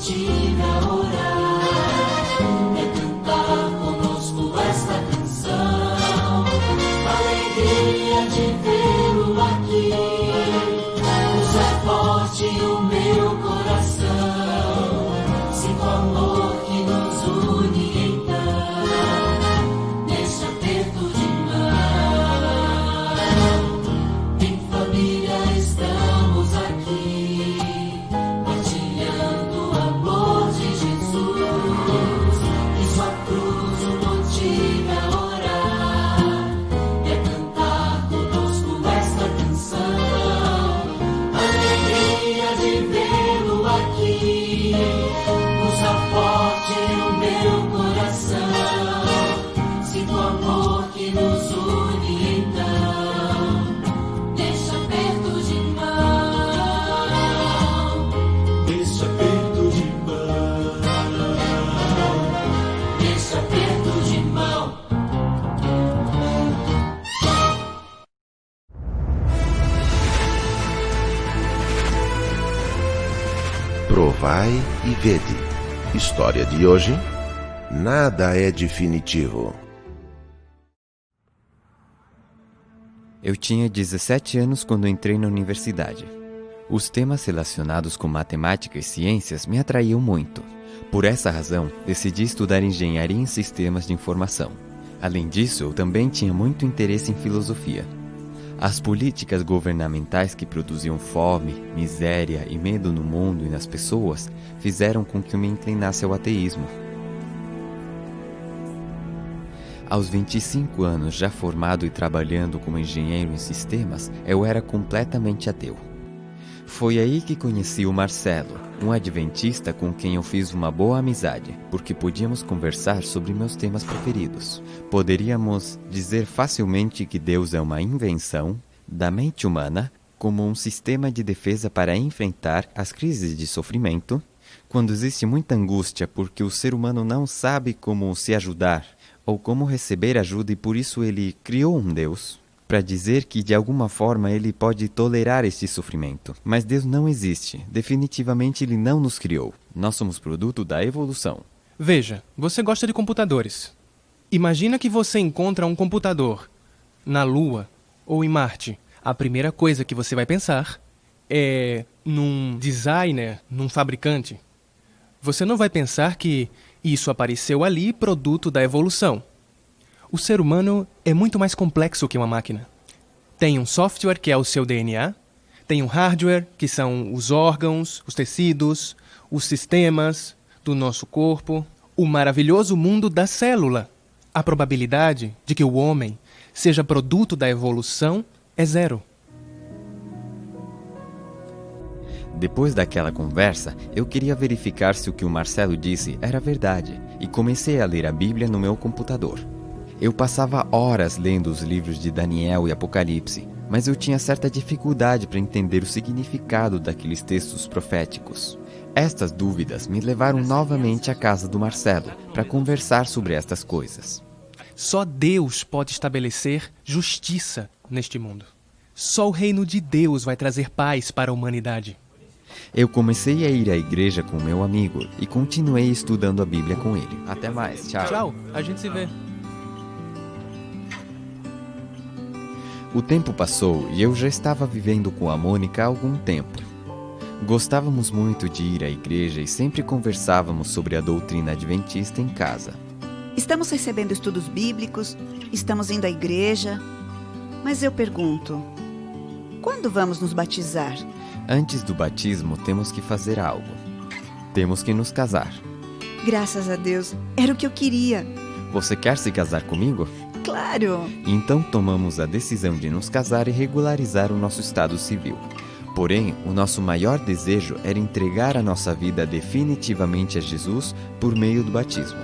motive a orar, é cantar conosco esta canção, alegria de vê-lo aqui, usa forte o meu coração, sinto amor que nos une então, neste aperto de mão, em família estamos aqui, partilhando o amor de Jesus, e sua cruz o motive a orar, é cantar conosco esta canção, alegria de vê-lo aqui, usa forte o meu coração, sinto o amor que nos une então, neste aperto de mão, neste aperto de mão, neste aperto de mão. Provai e vede. História de hoje: nada é definitivo. Eu tinha 17 anos quando entrei na universidade. Os temas relacionados com matemática e ciências me atraíam muito. Por essa razão, decidi estudar engenharia em sistemas de informação. Além disso, eu também tinha muito interesse em filosofia. As políticas governamentais que produziam fome, miséria e medo no mundo e nas pessoas fizeram com que eu me inclinasse ao ateísmo. Aos 25 anos, já formado e trabalhando como engenheiro em sistemas, eu era completamente ateu. Foi aí que conheci o Marcelo, um adventista com quem eu fiz uma boa amizade, porque podíamos conversar sobre meus temas preferidos. Poderíamos dizer facilmente que Deus é uma invenção da mente humana como um sistema de defesa para enfrentar as crises de sofrimento, quando existe muita angústia porque o ser humano não sabe como se ajudar ou como receber ajuda e por isso ele criou um Deus para dizer que de alguma forma ele pode tolerar este sofrimento. Mas Deus não existe. Definitivamente ele não nos criou. Nós somos produto da evolução. Veja, você gosta de computadores. Imagina que você encontra um computador na Lua ou em Marte. A primeira coisa que você vai pensar é num designer, num fabricante. Você não vai pensar que isso apareceu ali produto da evolução. O ser humano é muito mais complexo que uma máquina. Tem um software, que é o seu DNA. Tem um hardware, que são os órgãos, os tecidos, os sistemas do nosso corpo. O maravilhoso mundo da célula. A probabilidade de que o homem seja produto da evolução é zero. Depois daquela conversa, eu queria verificar se o que o Marcelo disse era verdade e comecei a ler a Bíblia no meu computador. Eu passava horas lendo os livros de Daniel e Apocalipse, mas eu tinha certa dificuldade para entender o significado daqueles textos proféticos. Estas dúvidas me levaram novamente à casa do Marcelo para conversar sobre estas coisas. Só Deus pode estabelecer justiça neste mundo. Só o reino de Deus vai trazer paz para a humanidade. Eu comecei a ir à igreja com meu amigo e continuei estudando a Bíblia com ele. Até mais, tchau. Tchau, a gente se vê. O tempo passou e eu já estava vivendo com a Mônica há algum tempo. Gostávamos muito de ir à igreja e sempre conversávamos sobre a doutrina adventista em casa. Estamos recebendo estudos bíblicos, estamos indo à igreja, mas eu pergunto, quando vamos nos batizar? Antes do batismo, temos que fazer algo. Temos que nos casar. Graças a Deus, era o que eu queria. Você quer se casar comigo? Claro! Então tomamos a decisão de nos casar e regularizar o nosso estado civil. Porém, o nosso maior desejo era entregar a nossa vida definitivamente a Jesus por meio do batismo.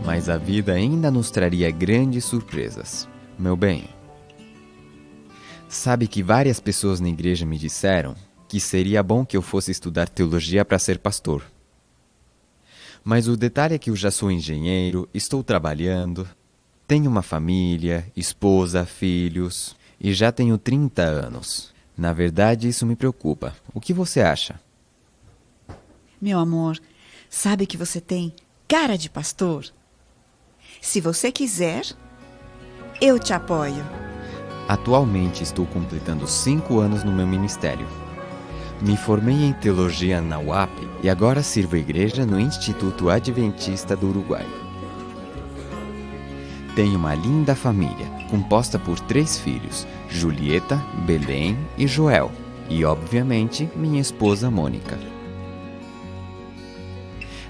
Mas a vida ainda nos traria grandes surpresas. Meu bem, sabe que várias pessoas na igreja me disseram que seria bom que eu fosse estudar teologia para ser pastor. Mas o detalhe é que eu já sou engenheiro, estou trabalhando, tenho uma família, esposa, filhos e já tenho 30 anos. Na verdade, isso me preocupa. O que você acha? Meu amor, sabe que você tem cara de pastor? Se você quiser, eu te apoio. Atualmente estou completando 5 anos no meu ministério. Me formei em teologia na UAP e agora sirvo a igreja no Instituto Adventista do Uruguai. Tenho uma linda família, composta por 3 filhos, Julieta, Belém e Joel, e obviamente minha esposa Mônica.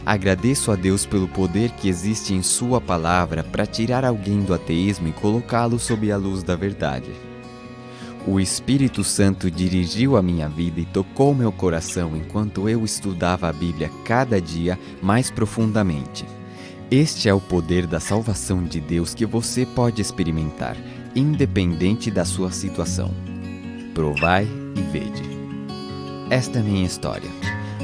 Agradeço a Deus pelo poder que existe em sua palavra para tirar alguém do ateísmo e colocá-lo sob a luz da verdade. O Espírito Santo dirigiu a minha vida e tocou meu coração enquanto eu estudava a Bíblia cada dia mais profundamente. Este é o poder da salvação de Deus que você pode experimentar, independente da sua situação. Provai e vede. Esta é a minha história.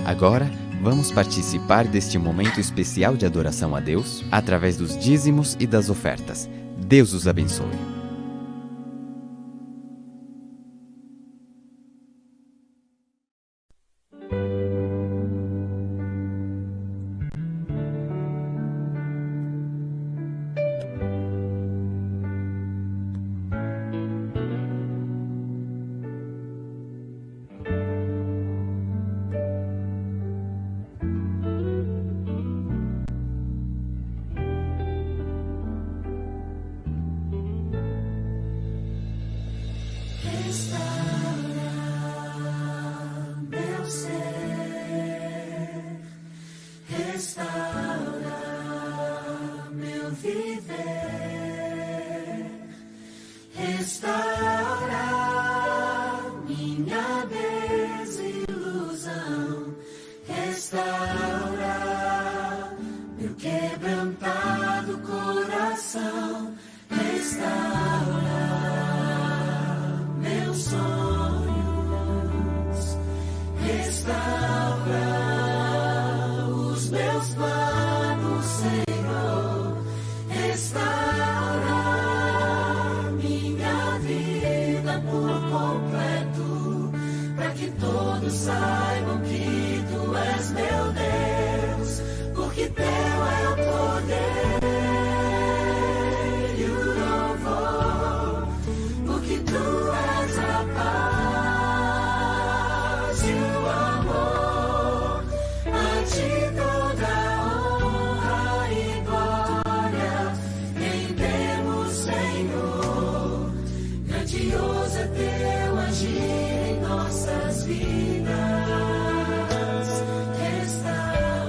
Agora, vamos participar deste momento especial de adoração a Deus através dos dízimos e das ofertas. Deus os abençoe. Saibam que tu és meu Deus, porque teu é o poder e o louvor, porque tu és a paz e o amor. A ti toda honra e glória rendemos, Senhor. Grandioso é teu agir em nossas vidas. Restaura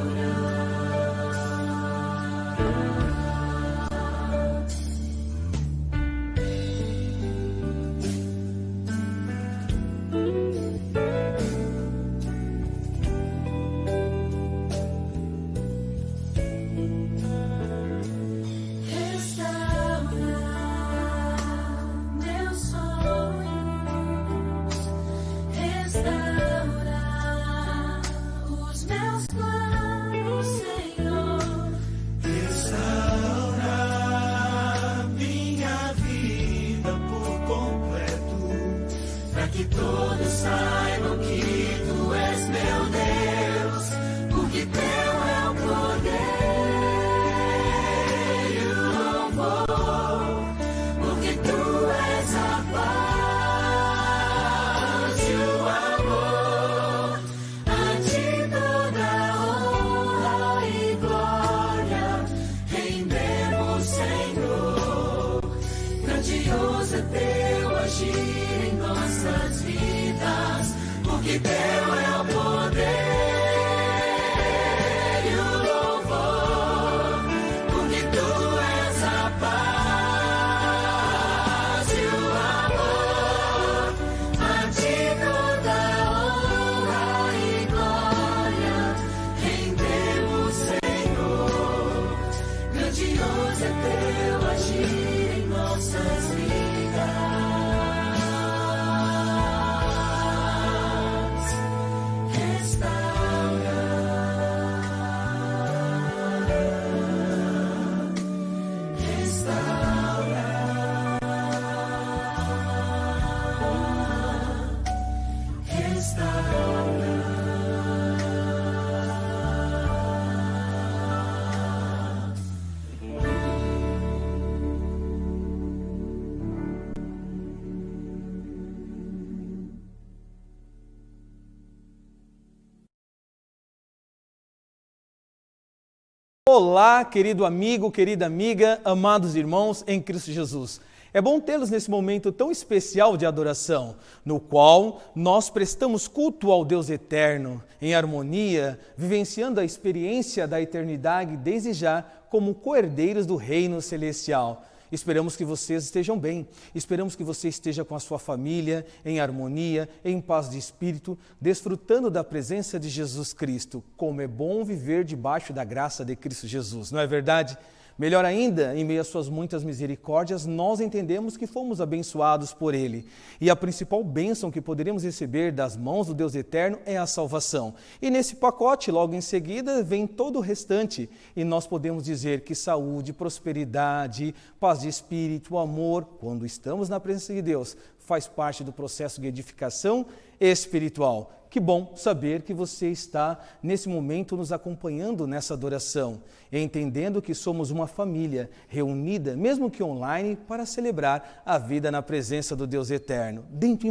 Olá, querido amigo, querida amiga, amados irmãos em Cristo Jesus. É bom tê-los nesse momento tão especial de adoração, no qual nós prestamos culto ao Deus eterno, em harmonia, vivenciando a experiência da eternidade desde já como co-herdeiros do reino celestial. Esperamos que vocês estejam bem, esperamos que você esteja com a sua família, em harmonia, em paz de espírito, desfrutando da presença de Jesus Cristo. Como é bom viver debaixo da graça de Cristo Jesus, não é verdade? Melhor ainda, em meio às suas muitas misericórdias, nós entendemos que fomos abençoados por Ele. E a principal bênção que poderemos receber das mãos do Deus Eterno é a salvação. E nesse pacote, logo em seguida, vem todo o restante. E nós podemos dizer que saúde, prosperidade, paz de espírito, amor, quando estamos na presença de Deus, faz parte do processo de edificação espiritual. Que bom saber que você está, nesse momento, nos acompanhando nessa adoração, entendendo que somos uma família reunida, mesmo que online, para celebrar a vida na presença do Deus Eterno. Dentro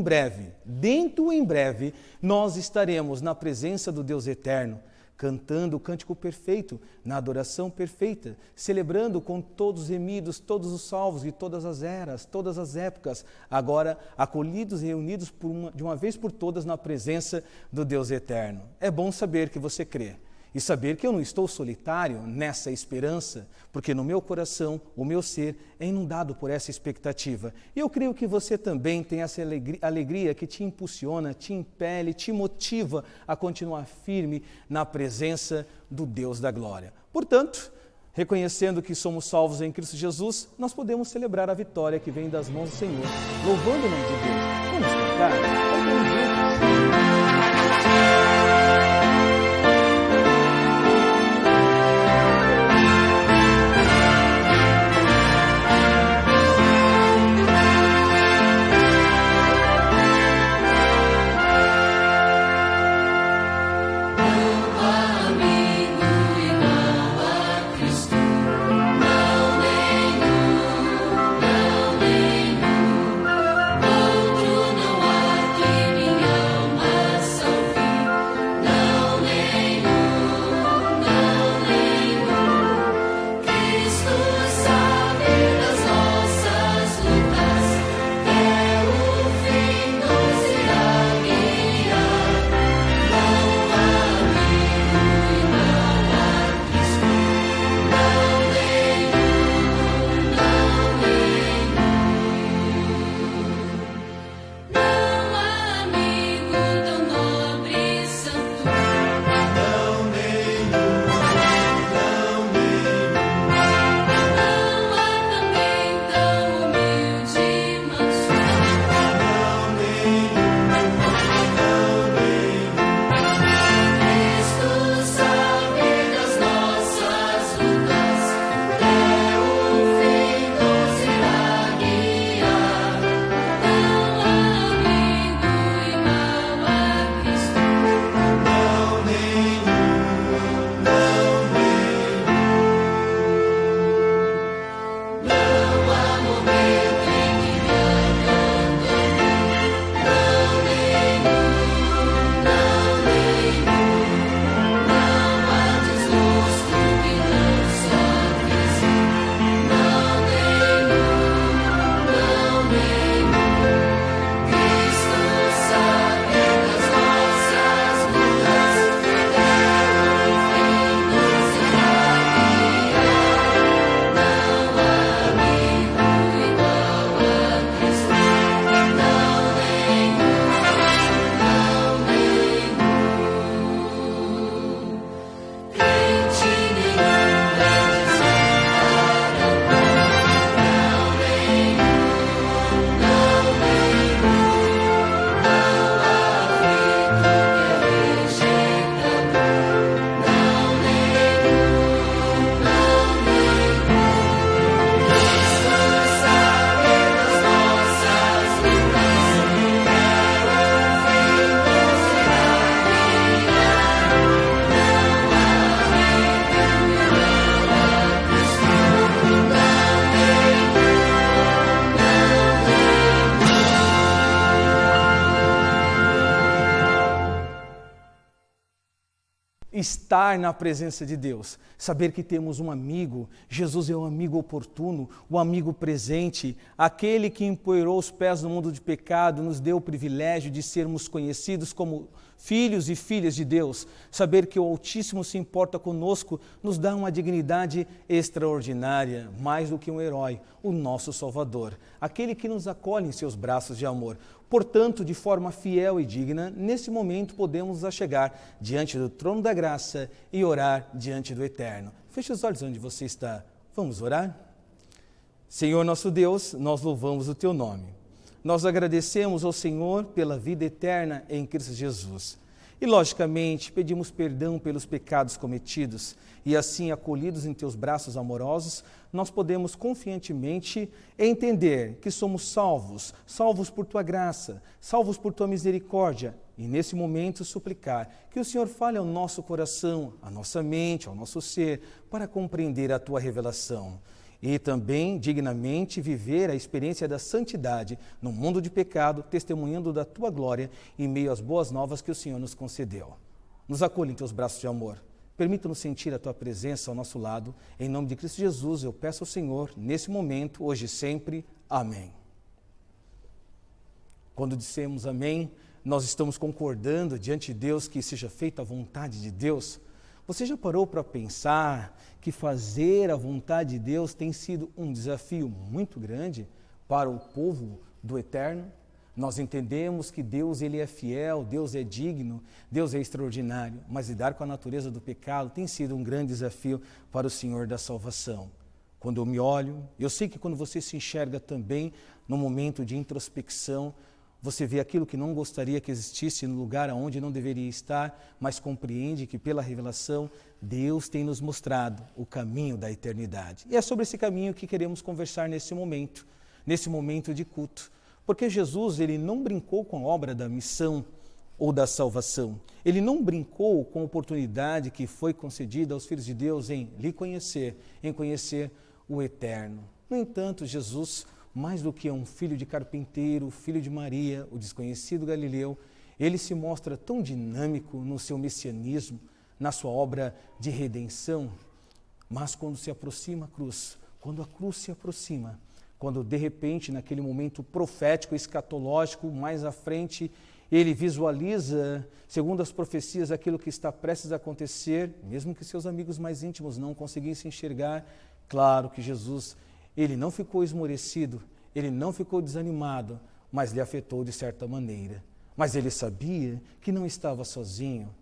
em breve, nós estaremos na presença do Deus Eterno, cantando o cântico perfeito, na adoração perfeita, celebrando com todos os remidos, todos os salvos de todas as eras, todas as épocas, agora acolhidos e reunidos de uma vez por todas na presença do Deus Eterno. É bom saber que você crê. E saber que eu não estou solitário nessa esperança, porque no meu coração, o meu ser é inundado por essa expectativa. E eu creio que você também tem essa alegria que te impulsiona, te impele, te motiva a continuar firme na presença do Deus da glória. Portanto, reconhecendo que somos salvos em Cristo Jesus, nós podemos celebrar a vitória que vem das mãos do Senhor, louvando o nome de Deus. Vamos cantar? Vamos juntos. Outro não há que estar na presença de Deus, saber que temos um amigo. Jesus é o amigo oportuno, o amigo presente, aquele que empoeirou os pés no mundo de pecado, nos deu o privilégio de sermos conhecidos como filhos e filhas de Deus. Saber que o Altíssimo se importa conosco nos dá uma dignidade extraordinária, mais do que um herói, o nosso Salvador, aquele que nos acolhe em seus braços de amor. Portanto, de forma fiel e digna, nesse momento podemos nos achegar diante do trono da graça e orar diante do Eterno. Feche os olhos onde você está. Vamos orar? Senhor nosso Deus, nós louvamos o Teu nome. Nós agradecemos ao Senhor pela vida eterna em Cristo Jesus. E, logicamente, pedimos perdão pelos pecados cometidos e, assim, acolhidos em Teus braços amorosos, nós podemos confiantemente entender que somos salvos, salvos por Tua graça, salvos por Tua misericórdia. E, nesse momento, suplicar que o Senhor fale ao nosso coração, à nossa mente, ao nosso ser, para compreender a Tua revelação. E também, dignamente, viver a experiência da santidade no mundo de pecado, testemunhando da Tua glória em meio às boas novas que o Senhor nos concedeu. Nos acolhe em Teus braços de amor. Permita-nos sentir a Tua presença ao nosso lado. Em nome de Cristo Jesus, eu peço ao Senhor, nesse momento, hoje e sempre. Amém. Quando dissemos amém, nós estamos concordando diante de Deus que seja feita a vontade de Deus. Você já parou para pensar que fazer a vontade de Deus tem sido um desafio muito grande para o povo do Eterno? Nós entendemos que Deus ele é fiel, Deus é digno, Deus é extraordinário, mas lidar com a natureza do pecado tem sido um grande desafio para o Senhor da salvação. Quando eu me olho, eu sei que quando você se enxerga também no momento de introspecção, você vê aquilo que não gostaria que existisse no lugar onde não deveria estar, mas compreende que pela revelação Deus tem nos mostrado o caminho da eternidade. E é sobre esse caminho que queremos conversar nesse momento de culto. Porque Jesus ele não brincou com a obra da missão ou da salvação. Ele não brincou com a oportunidade que foi concedida aos filhos de Deus em lhe conhecer, em conhecer o Eterno. No entanto, Jesus, mais do que um filho de carpinteiro, filho de Maria, o desconhecido Galileu, ele se mostra tão dinâmico no seu messianismo, na sua obra de redenção, mas quando se aproxima a cruz, quando a cruz se aproxima, quando de repente, naquele momento profético, escatológico, mais à frente, ele visualiza, segundo as profecias, aquilo que está prestes a acontecer, mesmo que seus amigos mais íntimos não conseguissem enxergar. Claro que Jesus, ele não ficou esmorecido, ele não ficou desanimado, mas lhe afetou de certa maneira. Mas ele sabia que não estava sozinho,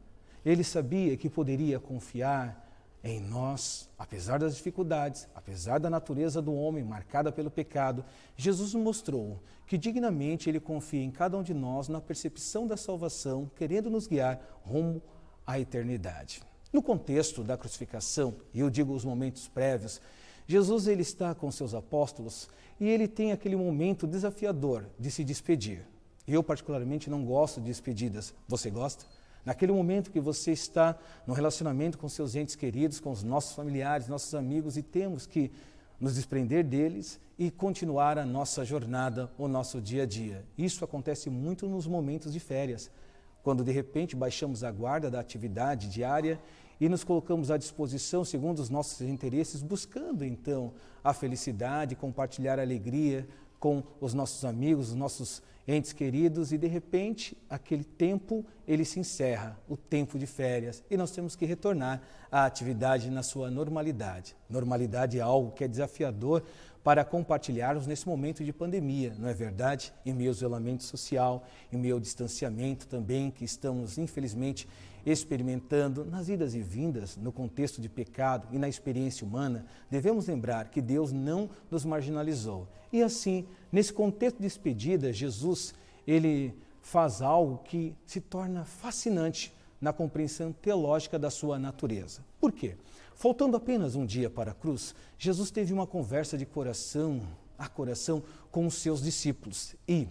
ele sabia que poderia confiar em nós, apesar das dificuldades, apesar da natureza do homem marcada pelo pecado. Jesus mostrou que dignamente ele confia em cada um de nós na percepção da salvação, querendo nos guiar rumo à eternidade. No contexto da crucificação, e eu digo os momentos prévios, Jesus ele está com seus apóstolos e ele tem aquele momento desafiador de se despedir. Eu particularmente não gosto de despedidas. Você gosta? Naquele momento que você está no relacionamento com seus entes queridos, com os nossos familiares, nossos amigos, e temos que nos desprender deles e continuar a nossa jornada, o nosso dia a dia. Isso acontece muito nos momentos de férias, quando de repente baixamos a guarda da atividade diária e nos colocamos à disposição segundo os nossos interesses, buscando então a felicidade, compartilhar a alegria com os nossos amigos, os nossos entes queridos, e de repente aquele tempo ele se encerra, o tempo de férias, e nós temos que retornar à atividade na sua normalidade. Normalidade é algo que é desafiador para compartilharmos nesse momento de pandemia, não é verdade? Em meio ao isolamento social, em meio ao distanciamento também que estamos infelizmente experimentando nas idas e vindas, no contexto de pecado e na experiência humana, devemos lembrar que Deus não nos marginalizou. E assim, nesse contexto de despedida, Jesus, ele faz algo que se torna fascinante na compreensão teológica da sua natureza. Por quê? Faltando apenas um dia para a cruz, Jesus teve uma conversa de coração a coração com os seus discípulos e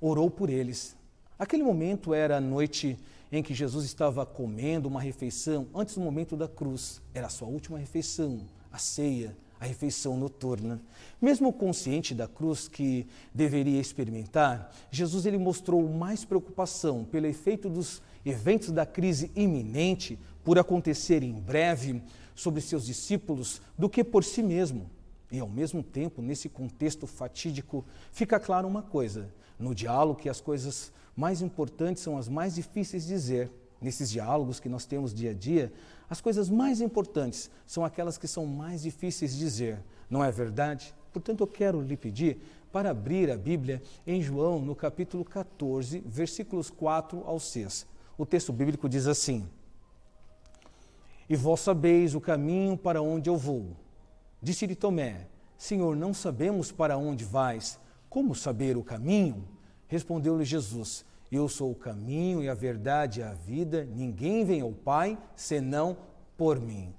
orou por eles. Aquele momento era a noite em que Jesus estava comendo uma refeição, antes do momento da cruz. Era a sua última refeição, a ceia, a refeição noturna. Mesmo consciente da cruz que deveria experimentar, Jesus ele mostrou mais preocupação pelo efeito dos eventos da crise iminente, por acontecer em breve, sobre seus discípulos, do que por si mesmo. E, ao mesmo tempo, nesse contexto fatídico, fica claro uma coisa: no diálogo, que as coisas mais importantes são as mais difíceis de dizer. Nesses diálogos que nós temos dia a dia, as coisas mais importantes são aquelas que são mais difíceis de dizer. Não é verdade? Portanto, eu quero lhe pedir para abrir a Bíblia em João, no capítulo 14, versículos 4 ao 6. O texto bíblico diz assim: E vós sabeis o caminho para onde eu vou. Disse-lhe Tomé: Senhor, não sabemos para onde vais. Como saber o caminho? Respondeu-lhe Jesus: Eu sou o caminho e a verdade e a vida. Ninguém vem ao Pai senão por mim.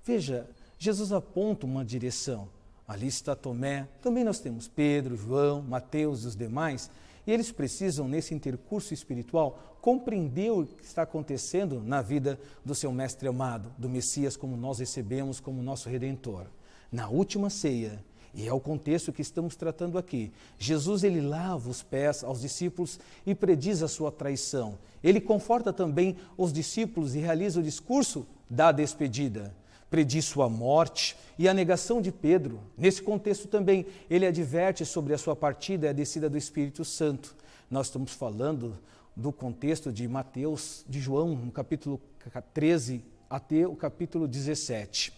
Veja, Jesus aponta uma direção. Ali está Tomé, também nós temos Pedro, João, Mateus e os demais, e eles precisam, nesse intercurso espiritual, compreender o que está acontecendo na vida do seu mestre amado, do Messias, como nós recebemos como nosso Redentor. Na última ceia, e é o contexto que estamos tratando aqui, Jesus ele lava os pés aos discípulos e prediz a sua traição. Ele conforta também os discípulos e realiza o discurso da despedida. Prediz sua morte e a negação de Pedro. Nesse contexto também, ele adverte sobre a sua partida e a descida do Espírito Santo. Nós estamos falando do contexto de Mateus, de João, no capítulo 13 até o capítulo 17.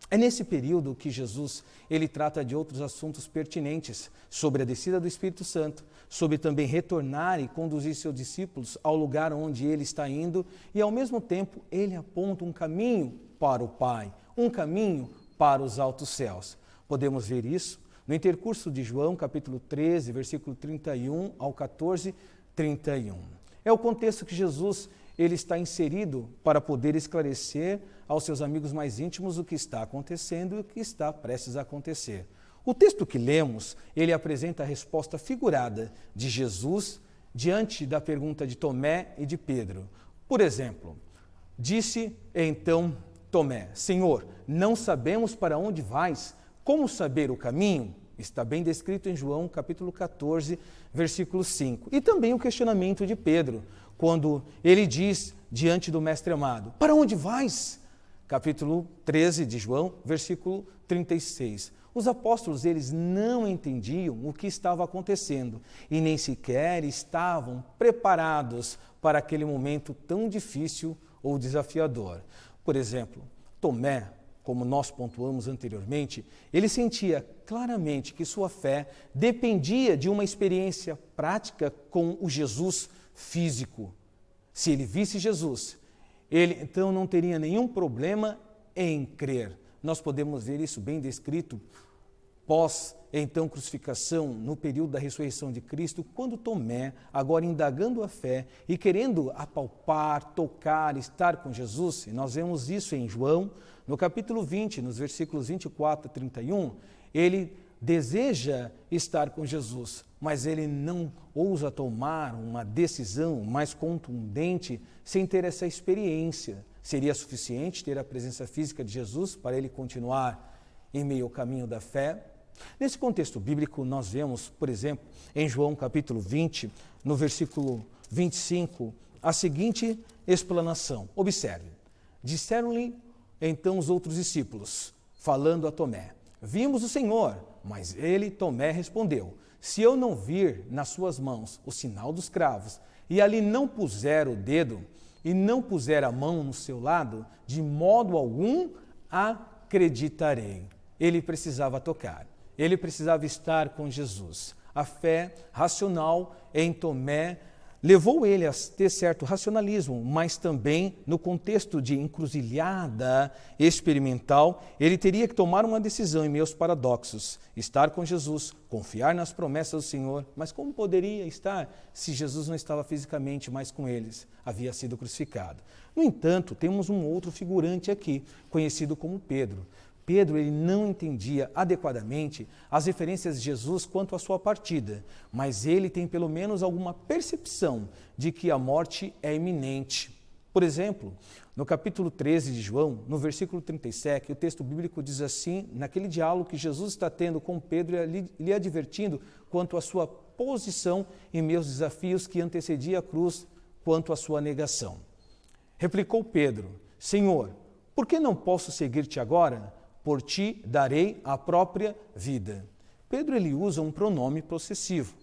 É nesse período que Jesus ele trata de outros assuntos pertinentes, sobre a descida do Espírito Santo, sobre também retornar e conduzir seus discípulos ao lugar onde ele está indo, e ao mesmo tempo ele aponta um caminho para o Pai, um caminho para os altos céus. Podemos ver isso no intercurso de João, capítulo 13, versículo 31 ao 14, 31. É o contexto que Jesus ele está inserido para poder esclarecer aos seus amigos mais íntimos o que está acontecendo e o que está prestes a acontecer. O texto que lemos, ele apresenta a resposta figurada de Jesus diante da pergunta de Tomé e de Pedro. Por exemplo, disse então Tomé: Senhor, não sabemos para onde vais, como saber o caminho? Está bem descrito em João capítulo 14, versículo 5. E também o questionamento de Pedro, quando ele diz diante do mestre amado: para onde vais? Capítulo 13 de João, versículo 36. Os apóstolos, eles não entendiam o que estava acontecendo e nem sequer estavam preparados para aquele momento tão difícil ou desafiador. Por exemplo, Tomé, como nós pontuamos anteriormente, ele sentia claramente que sua fé dependia de uma experiência prática com o Jesus físico. Se ele visse Jesus, ele então não teria nenhum problema em crer. Nós podemos ver isso bem descrito pós, então, crucificação, no período da ressurreição de Cristo, quando Tomé, agora indagando a fé e querendo apalpar, tocar, estar com Jesus, e nós vemos isso em João, no capítulo 20, nos versículos 24 a 31, ele deseja estar com Jesus, mas ele não ousa tomar uma decisão mais contundente sem ter essa experiência. Seria suficiente ter a presença física de Jesus para ele continuar em meio ao caminho da fé? Nesse contexto bíblico, nós vemos, por exemplo, em João capítulo 20, no versículo 25, a seguinte explanação. Observe. Disseram-lhe então os outros discípulos, falando a Tomé: vimos o Senhor. Mas ele, Tomé, respondeu: se eu não vir nas suas mãos o sinal dos cravos, e ali não puser o dedo, e não puser a mão no seu lado, de modo algum acreditarei. Ele precisava tocar. Ele precisava estar com Jesus. A fé racional em Tomé levou ele a ter certo racionalismo, mas também no contexto de encruzilhada experimental, ele teria que tomar uma decisão em meio aos paradoxos, estar com Jesus, confiar nas promessas do Senhor, mas como poderia estar se Jesus não estava fisicamente mais com eles? Havia sido crucificado. No entanto, temos um outro figurante aqui, conhecido como Pedro. Pedro ele não entendia adequadamente as referências de Jesus quanto à sua partida, mas ele tem pelo menos alguma percepção de que a morte é iminente. Por exemplo, no capítulo 13 de João, no versículo 37, o texto bíblico diz assim, naquele diálogo que Jesus está tendo com Pedro, lhe advertindo quanto à sua posição em meus desafios que antecedia a cruz quanto à sua negação. Replicou Pedro: Senhor, por que não posso seguir-te agora? Por ti darei a própria vida. Pedro ele usa um pronome possessivo.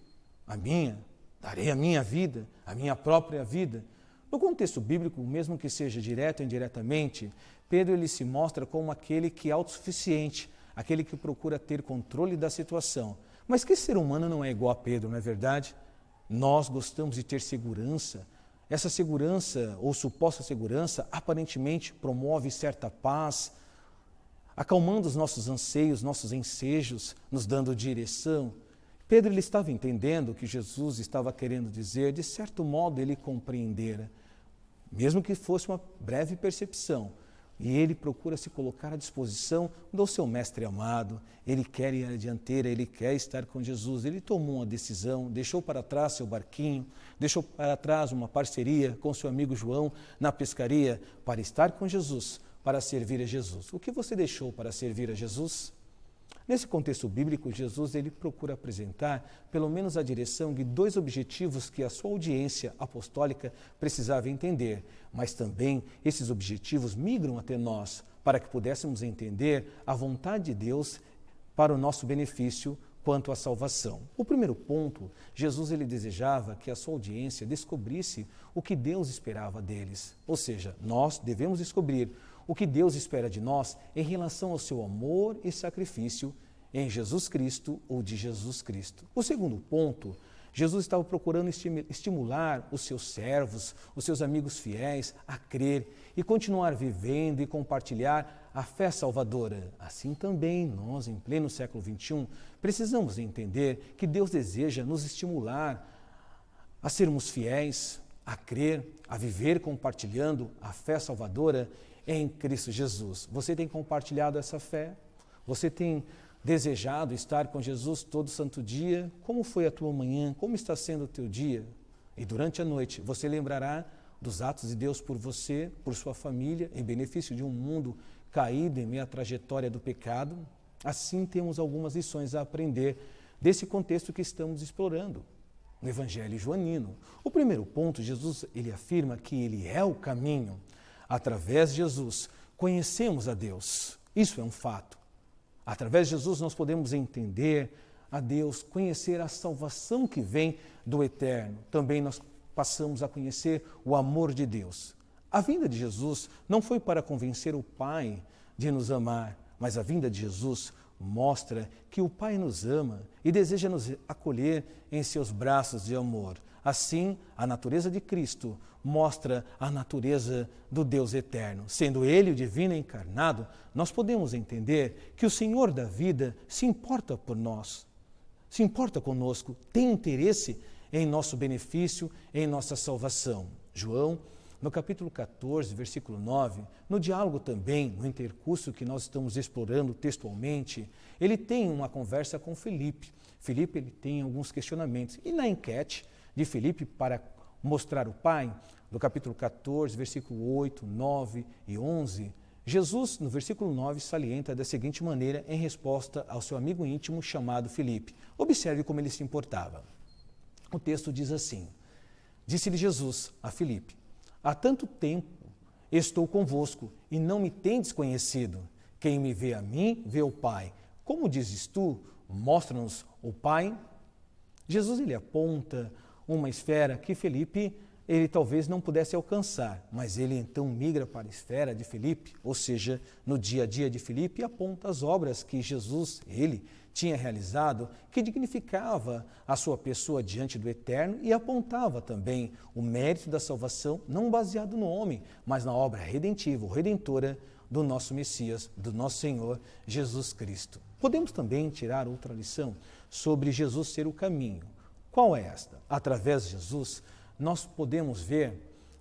Darei a minha vida, a minha própria vida. No contexto bíblico, mesmo que seja direto ou indiretamente, Pedro ele se mostra como aquele que é autossuficiente, aquele que procura ter controle da situação. Mas que ser humano não é igual a Pedro, não é verdade? Nós gostamos de ter segurança. Essa segurança, ou suposta segurança, aparentemente promove certa paz, acalmando os nossos anseios, nossos ensejos, nos dando direção. Pedro ele estava entendendo o que Jesus estava querendo dizer, de certo modo ele compreendera, mesmo que fosse uma breve percepção. E ele procura se colocar à disposição do seu mestre amado. Ele quer ir à dianteira, ele quer estar com Jesus. Ele tomou uma decisão, deixou para trás seu barquinho, deixou para trás uma parceria com seu amigo João na pescaria para estar com Jesus, para servir a Jesus. O que você deixou para servir a Jesus? Nesse contexto bíblico, Jesus ele procura apresentar pelo menos a direção de dois objetivos que a sua audiência apostólica precisava entender, mas também esses objetivos migram até nós, para que pudéssemos entender a vontade de Deus para o nosso benefício quanto à salvação. O primeiro ponto, Jesus ele desejava que a sua audiência descobrisse o que Deus esperava deles, ou seja, nós devemos descobrir o que Deus espera de nós em relação ao seu amor e sacrifício em Jesus Cristo ou de Jesus Cristo. O segundo ponto, Jesus estava procurando estimular os seus servos, os seus amigos fiéis a crer e continuar vivendo e compartilhar a fé salvadora. Assim também nós, em pleno século XXI, precisamos entender que Deus deseja nos estimular a sermos fiéis, a crer, a viver compartilhando a fé salvadora em Cristo Jesus. Você tem compartilhado essa fé? Você tem desejado estar com Jesus todo santo dia? Como foi a tua manhã? Como está sendo o teu dia? E durante a noite você lembrará dos atos de Deus por você, por sua família, em benefício de um mundo caído em meio à trajetória do pecado. Assim temos algumas lições a aprender desse contexto que estamos explorando no Evangelho joanino. O primeiro ponto, Jesus ele afirma que ele é o caminho. Através de Jesus, conhecemos a Deus. Isso é um fato. Através de Jesus, nós podemos entender a Deus, conhecer a salvação que vem do eterno. Também nós passamos a conhecer o amor de Deus. A vinda de Jesus não foi para convencer o Pai de nos amar, mas a vinda de Jesus mostra que o Pai nos ama e deseja nos acolher em seus braços de amor. Assim, a natureza de Cristo mostra a natureza do Deus eterno. Sendo Ele o divino encarnado, nós podemos entender que o Senhor da vida se importa por nós, se importa conosco, tem interesse em nosso benefício, em nossa salvação. João, no capítulo 14, versículo 9, no diálogo também, no intercurso que nós estamos explorando textualmente, ele tem uma conversa com Filipe. Filipe ele tem alguns questionamentos. E na enquete de Filipe para mostrar o Pai, no capítulo 14, versículo 8, 9 e 11, Jesus, no versículo 9, salienta da seguinte maneira em resposta ao seu amigo íntimo chamado Filipe. Observe como ele se importava. O texto diz assim: Disse-lhe Jesus a Filipe: Há tanto tempo estou convosco e não me tendes conhecido. Quem me vê a mim, vê o Pai. Como dizes tu, mostra-nos o Pai? Jesus ele aponta uma esfera que Filipe ele talvez não pudesse alcançar, mas ele então migra para a esfera de Filipe, ou seja, no dia a dia de Filipe, e aponta as obras que Jesus, ele, tinha realizado, que dignificava a sua pessoa diante do Eterno e apontava também o mérito da salvação, não baseado no homem, mas na obra redentiva, ou redentora do nosso Messias, do nosso Senhor Jesus Cristo. Podemos também tirar outra lição sobre Jesus ser o caminho. Qual é esta? Através de Jesus, nós podemos ver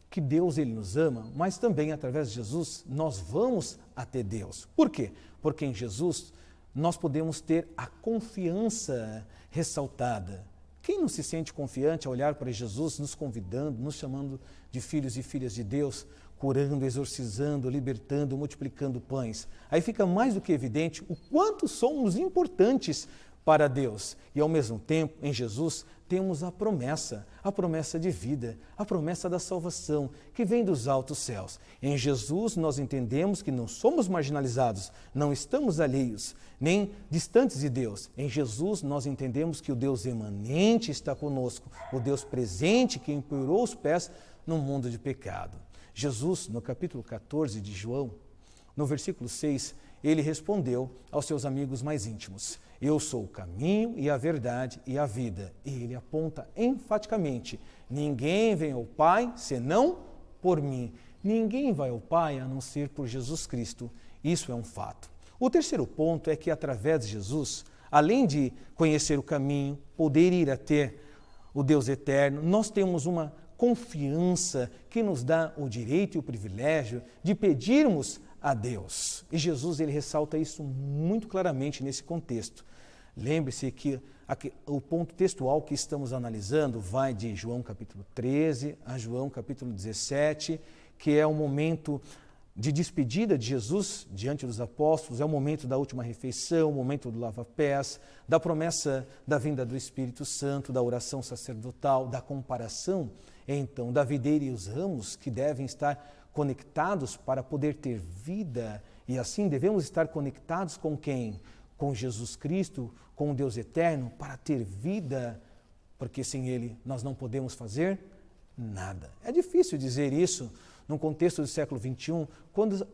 que Deus ele nos ama, mas também através de Jesus nós vamos até Deus. Por quê? Porque em Jesus nós podemos ter a confiança ressaltada. Quem não se sente confiante ao olhar para Jesus, nos convidando, nos chamando de filhos e filhas de Deus, curando, exorcizando, libertando, multiplicando pães? Aí fica mais do que evidente o quanto somos importantes para Deus. E ao mesmo tempo, em Jesus, temos a promessa de vida, a promessa da salvação, que vem dos altos céus. Em Jesus nós entendemos que não somos marginalizados, não estamos alheios, nem distantes de Deus. Em Jesus nós entendemos que o Deus emanente está conosco, o Deus presente que empoeirou os pés no mundo de pecado. Jesus, no capítulo 14 de João, no versículo 6, ele respondeu aos seus amigos mais íntimos: eu sou o caminho e a verdade e a vida. E ele aponta enfaticamente: ninguém vem ao Pai senão por mim. Ninguém vai ao Pai a não ser por Jesus Cristo. Isso é um fato. O terceiro ponto é que através de Jesus, além de conhecer o caminho, poder ir até o Deus eterno, nós temos uma confiança que nos dá o direito e o privilégio de pedirmos a Deus. E Jesus ele ressalta isso muito claramente nesse contexto. Lembre-se que o ponto textual que estamos analisando vai de João capítulo 13 a João capítulo 17, que é o momento de despedida de Jesus diante dos apóstolos, é o momento da última refeição, o momento do lava-pés, da promessa da vinda do Espírito Santo, da oração sacerdotal, da comparação, então, da videira e os ramos que devem estar conectados para poder ter vida, e assim devemos estar conectados com quem? Com Jesus Cristo, com o Deus eterno, para ter vida, porque sem Ele nós não podemos fazer nada. É difícil dizer isso num contexto do século XXI,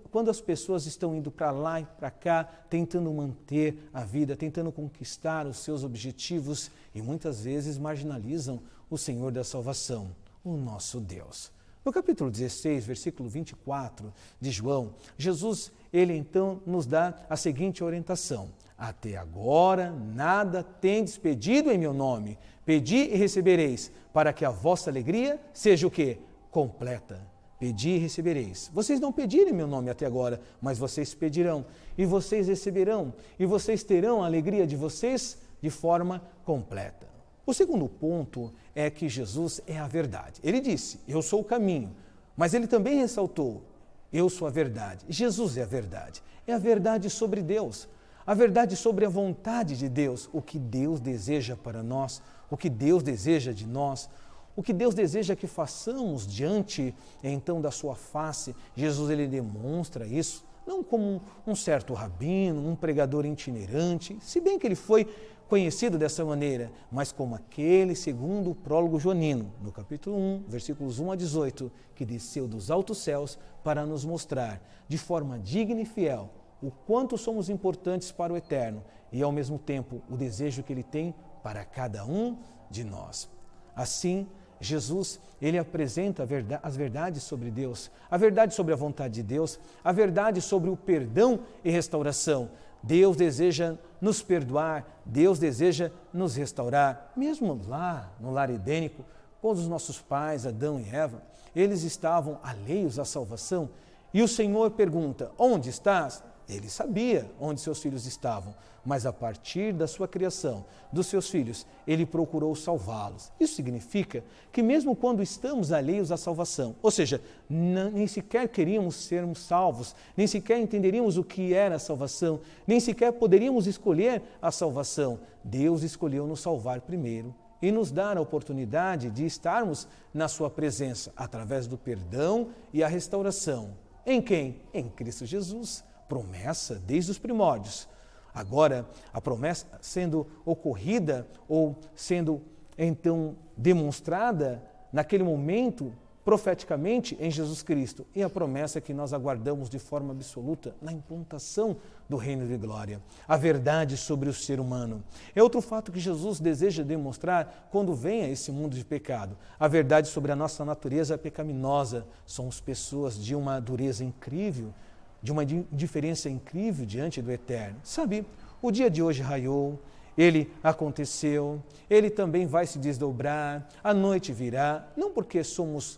quando as pessoas estão indo para lá e para cá, tentando manter a vida, tentando conquistar os seus objetivos e muitas vezes marginalizam o Senhor da salvação, o nosso Deus. No capítulo 16, versículo 24 de João, Jesus, ele então nos dá a seguinte orientação: até agora nada tendes pedido em meu nome, pedi e recebereis, para que a vossa alegria seja o quê? Completa. Pedi e recebereis. Vocês não pediram em meu nome até agora, mas vocês pedirão, e vocês receberão, e vocês terão a alegria de vocês de forma completa. O segundo ponto é que Jesus é a verdade. Ele disse: eu sou o caminho, mas ele também ressaltou: eu sou a verdade. Jesus é a verdade. É a verdade sobre Deus, a verdade sobre a vontade de Deus, o que Deus deseja para nós, o que Deus deseja de nós, o que Deus deseja que façamos diante, então, da sua face. Jesus, ele demonstra isso, não como um certo rabino, um pregador itinerante, se bem que ele foi conhecido dessa maneira, mas como aquele segundo o prólogo joanino, no capítulo 1, versículos 1 a 18, que desceu dos altos céus para nos mostrar, de forma digna e fiel, o quanto somos importantes para o eterno e, ao mesmo tempo, o desejo que ele tem para cada um de nós. Assim, Jesus, ele apresenta as verdades sobre Deus, a verdade sobre a vontade de Deus, a verdade sobre o perdão e restauração. Deus deseja nos perdoar, Deus deseja nos restaurar. Mesmo lá no lar edênico, quando os nossos pais, Adão e Eva, eles estavam alheios à salvação, e o Senhor pergunta: onde estás? Ele sabia onde seus filhos estavam, mas a partir da sua criação, dos seus filhos, ele procurou salvá-los. Isso significa que mesmo quando estamos alheios à salvação, ou seja, nem sequer queríamos sermos salvos, nem sequer entenderíamos o que era a salvação, nem sequer poderíamos escolher a salvação, Deus escolheu nos salvar primeiro e nos dar a oportunidade de estarmos na sua presença através do perdão e a restauração. Em quem? Em Cristo Jesus. Promessa desde os primórdios. Agora, a promessa sendo ocorrida ou sendo então demonstrada naquele momento profeticamente em Jesus Cristo, e a promessa que nós aguardamos de forma absoluta na implantação do reino de glória. A verdade sobre o ser humano. É outro fato que Jesus deseja demonstrar quando vem a esse mundo de pecado. A verdade sobre a nossa natureza pecaminosa. Somos pessoas de uma dureza incrível, de uma indiferença incrível diante do eterno. Sabe, o dia de hoje raiou, ele aconteceu, ele também vai se desdobrar, a noite virá, não porque somos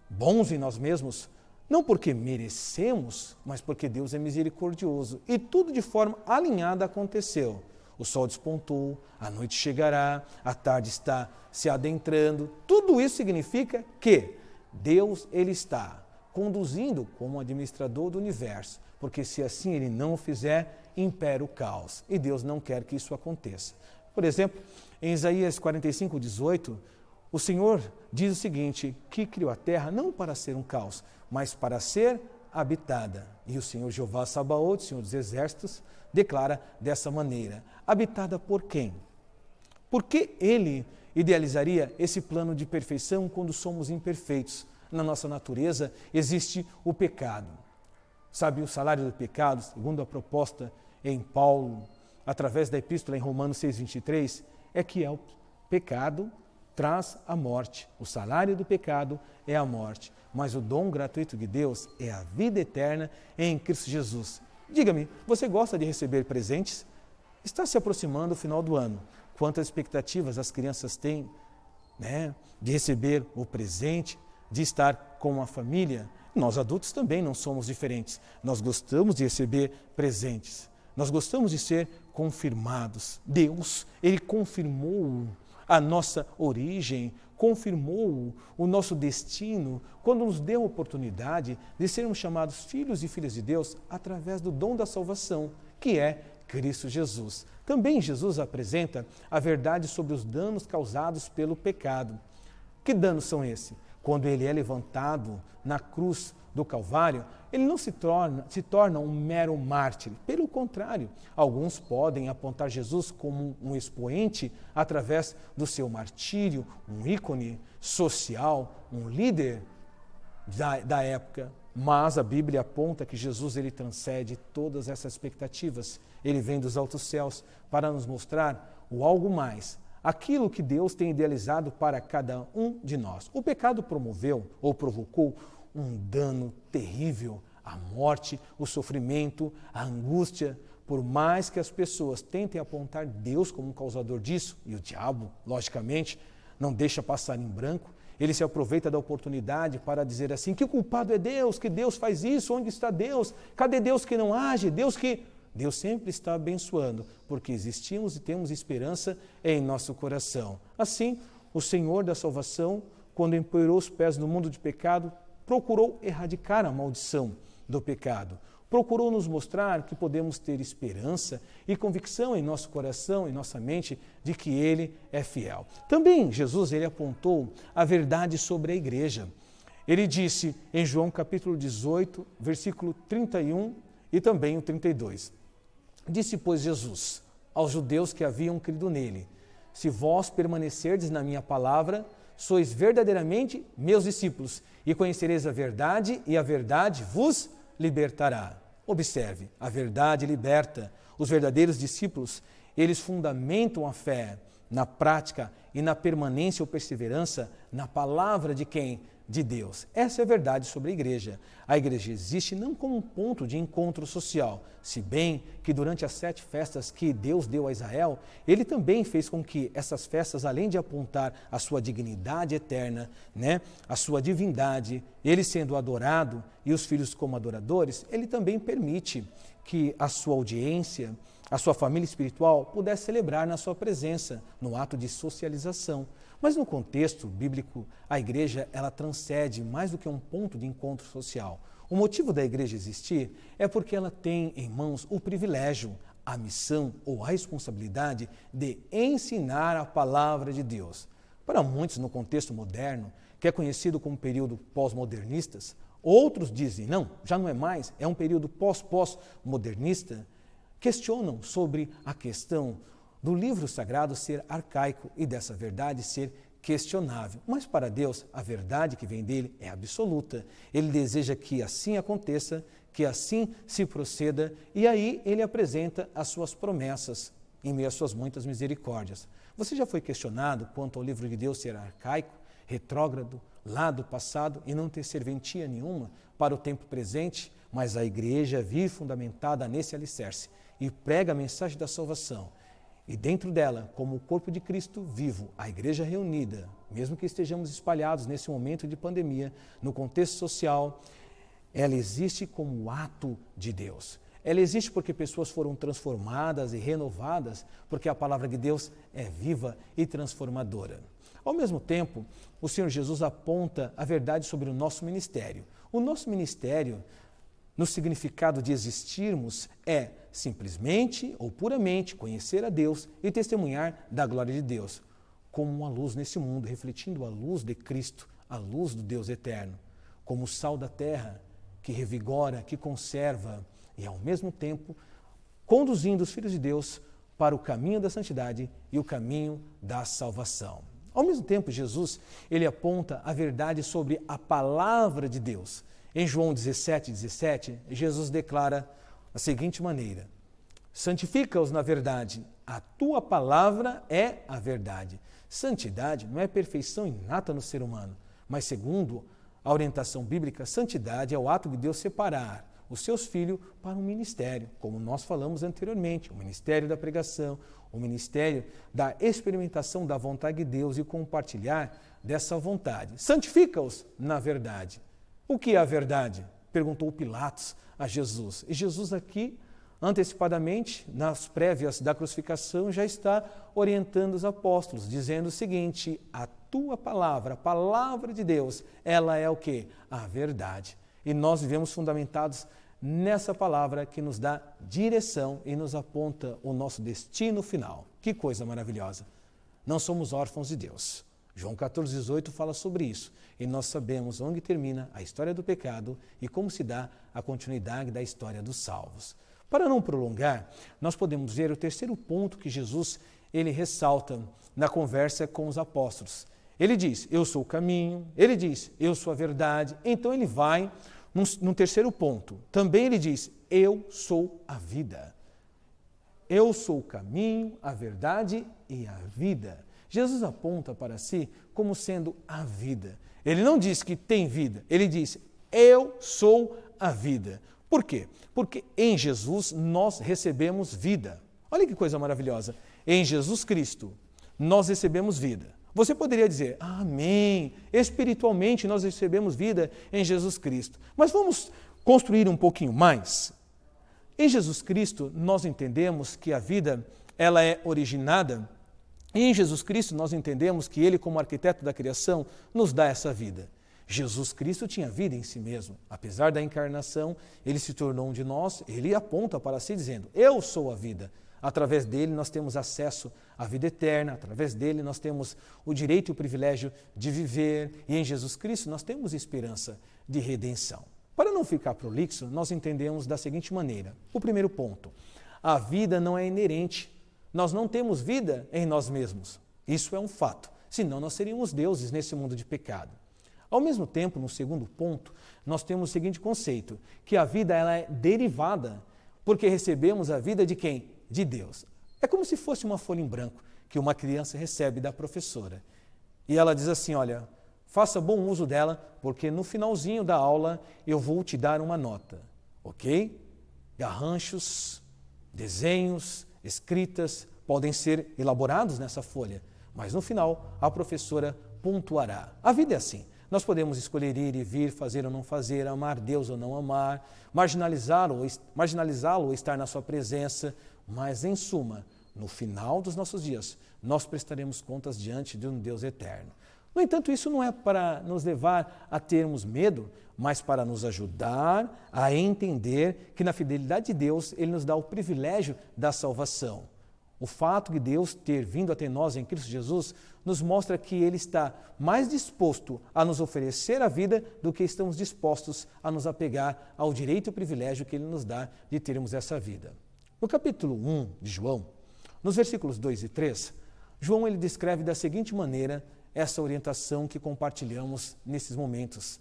bons em nós mesmos, não porque merecemos, mas porque Deus é misericordioso. E tudo de forma alinhada aconteceu. O sol despontou, a noite chegará, a tarde está se adentrando. Tudo isso significa que Deus, ele está conduzindo como administrador do universo, porque se assim ele não o fizer, impera o caos, e Deus não quer que isso aconteça. Por exemplo, em Isaías 45:18, o Senhor diz o seguinte, que criou a terra não para ser um caos, mas para ser habitada. E o Senhor Jeová Sabaoth, Senhor dos Exércitos, declara dessa maneira, habitada por quem? Por que ele idealizaria esse plano de perfeição quando somos imperfeitos? Na nossa natureza existe o pecado. Sabe, o salário do pecado, segundo a proposta em Paulo, através da epístola em Romanos 6:23, é que o pecado traz a morte. O salário do pecado é a morte, mas o dom gratuito de Deus é a vida eterna em Cristo Jesus. Diga-me, você gosta de receber presentes? Está se aproximando o final do ano. Quantas expectativas as crianças têm, de receber o presente, de estar com a família? Nós adultos também não somos diferentes. Nós gostamos de receber presentes. Nós gostamos de ser confirmados. Deus, Ele confirmou a nossa origem, confirmou o nosso destino, quando nos deu a oportunidade de sermos chamados filhos e filhas de Deus através do dom da salvação, que é Cristo Jesus. Também Jesus apresenta a verdade sobre os danos causados pelo pecado. Que danos são esses? Quando ele é levantado na cruz do Calvário, ele não se torna um mero mártir. Pelo contrário, alguns podem apontar Jesus como um expoente através do seu martírio, um ícone social, um líder da época. Mas a Bíblia aponta que Jesus ele transcende todas essas expectativas. Ele vem dos altos céus para nos mostrar o algo mais, aquilo que Deus tem idealizado para cada um de nós. O pecado promoveu ou provocou um dano terrível, a morte, o sofrimento, a angústia. Por mais que as pessoas tentem apontar Deus como um causador disso, e o diabo, logicamente, não deixa passar em branco, ele se aproveita da oportunidade para dizer assim, que o culpado é Deus, que Deus faz isso, onde está Deus? Cadê Deus que não age? Deus sempre está abençoando, porque existimos e temos esperança em nosso coração. Assim, o Senhor da salvação, quando empoeirou os pés no mundo de pecado, procurou erradicar a maldição do pecado. Procurou nos mostrar que podemos ter esperança e convicção em nosso coração, em nossa mente, de que Ele é fiel. Também Jesus ele apontou a verdade sobre a igreja. Ele disse em João capítulo 18, versículo 31 e também o 32. Disse, pois, Jesus aos judeus que haviam crido nele, se vós permanecerdes na minha palavra, sois verdadeiramente meus discípulos e conhecereis a verdade e a verdade vos libertará. Observe, a verdade liberta. Os verdadeiros discípulos, eles fundamentam a fé na prática e na permanência ou perseverança na palavra de quem? De Deus. Essa é a verdade sobre a igreja. A igreja existe não como um ponto de encontro social, se bem que durante as 7 festas que Deus deu a Israel, Ele também fez com que essas festas, além de apontar a sua dignidade eterna, a sua divindade, Ele sendo adorado e os filhos como adoradores, Ele também permite que a sua audiência, a sua família espiritual pudesse celebrar na sua presença, no ato de socialização. Mas no contexto bíblico, a igreja ela transcende mais do que um ponto de encontro social. O motivo da igreja existir é porque ela tem em mãos o privilégio, a missão ou a responsabilidade de ensinar a palavra de Deus. Para muitos no contexto moderno, que é conhecido como período pós-modernistas, outros dizem, não, já não é mais, é um período pós-modernista, questionam sobre a questão do livro sagrado ser arcaico e dessa verdade ser questionável. Mas para Deus, a verdade que vem dele é absoluta. Ele deseja que assim aconteça, que assim se proceda, e aí ele apresenta as suas promessas em meio às suas muitas misericórdias. Você já foi questionado quanto ao livro de Deus ser arcaico, retrógrado, lá do passado e não ter serventia nenhuma para o tempo presente? Mas a igreja vive fundamentada nesse alicerce e prega a mensagem da salvação. E dentro dela, como o corpo de Cristo vivo, a igreja reunida, mesmo que estejamos espalhados nesse momento de pandemia, no contexto social, ela existe como ato de Deus. Ela existe porque pessoas foram transformadas e renovadas, porque a palavra de Deus é viva e transformadora. Ao mesmo tempo, o Senhor Jesus aponta a verdade sobre o nosso ministério. O nosso ministério, no significado de existirmos, é simplesmente ou puramente conhecer a Deus e testemunhar da glória de Deus, como uma luz nesse mundo, refletindo a luz de Cristo, a luz do Deus eterno, como o sal da terra, que revigora, que conserva e, ao mesmo tempo, conduzindo os filhos de Deus para o caminho da santidade e o caminho da salvação. Ao mesmo tempo, Jesus, ele aponta a verdade sobre a palavra de Deus. Em João 17, Jesus declara da seguinte maneira: santifica-os na verdade, a tua palavra é a verdade. Santidade não é perfeição inata no ser humano, mas segundo a orientação bíblica, santidade é o ato de Deus separar os seus filhos para um ministério, como nós falamos anteriormente, o ministério da pregação, o ministério da experimentação da vontade de Deus e compartilhar dessa vontade. Santifica-os na verdade. O que é a verdade? Perguntou Pilatos a Jesus. E Jesus aqui, antecipadamente, nas prévias da crucificação, já está orientando os apóstolos, dizendo o seguinte: a tua palavra, a palavra de Deus, ela é o quê? A verdade. E nós vivemos fundamentados nessa palavra que nos dá direção e nos aponta o nosso destino final. Que coisa maravilhosa! Não somos órfãos de Deus. João 14,18 fala sobre isso. E nós sabemos onde termina a história do pecado e como se dá a continuidade da história dos salvos. Para não prolongar, nós podemos ver o terceiro ponto que Jesus ele ressalta na conversa com os apóstolos. Ele diz, eu sou o caminho. Ele diz, eu sou a verdade. Então ele vai num terceiro ponto. Também ele diz, eu sou a vida. Eu sou o caminho, a verdade e a vida. Jesus aponta para si como sendo a vida. Ele não diz que tem vida, ele diz, eu sou a vida. Por quê? Porque em Jesus nós recebemos vida. Olha que coisa maravilhosa. Em Jesus Cristo nós recebemos vida. Você poderia dizer, amém, espiritualmente nós recebemos vida em Jesus Cristo. Mas vamos construir um pouquinho mais. Em Jesus Cristo nós entendemos que a vida ela é originada. E em Jesus Cristo nós entendemos que Ele, como arquiteto da criação, nos dá essa vida. Jesus Cristo tinha vida em si mesmo. Apesar da encarnação, Ele se tornou um de nós, Ele aponta para si dizendo, eu sou a vida. Através dele nós temos acesso à vida eterna, através dele nós temos o direito e o privilégio de viver, e em Jesus Cristo nós temos esperança de redenção. Para não ficar prolixo, nós entendemos da seguinte maneira. O primeiro ponto, a vida não é inerente. Nós não temos vida em nós mesmos. Isso é um fato. Senão nós seríamos deuses nesse mundo de pecado. Ao mesmo tempo, no segundo ponto, nós temos o seguinte conceito, que a vida ela é derivada, porque recebemos a vida de quem? De Deus. É como se fosse uma folha em branco que uma criança recebe da professora. E ela diz assim, olha, faça bom uso dela, porque no finalzinho da aula eu vou te dar uma nota, ok? Garranchos, desenhos, escritas podem ser elaborados nessa folha, mas no final a professora pontuará. A vida é assim. Nós podemos escolher ir e vir, fazer ou não fazer, amar Deus ou não amar, marginalizá-lo ou estar na sua presença, mas em suma, no final dos nossos dias, nós prestaremos contas diante de um Deus eterno. No entanto, isso não é para nos levar a termos medo, mas para nos ajudar a entender que na fidelidade de Deus, Ele nos dá o privilégio da salvação. O fato de Deus ter vindo até nós em Cristo Jesus nos mostra que Ele está mais disposto a nos oferecer a vida do que estamos dispostos a nos apegar ao direito e privilégio que Ele nos dá de termos essa vida. No capítulo 1 de João, nos versículos 2 e 3, João ele descreve da seguinte maneira essa orientação que compartilhamos nesses momentos.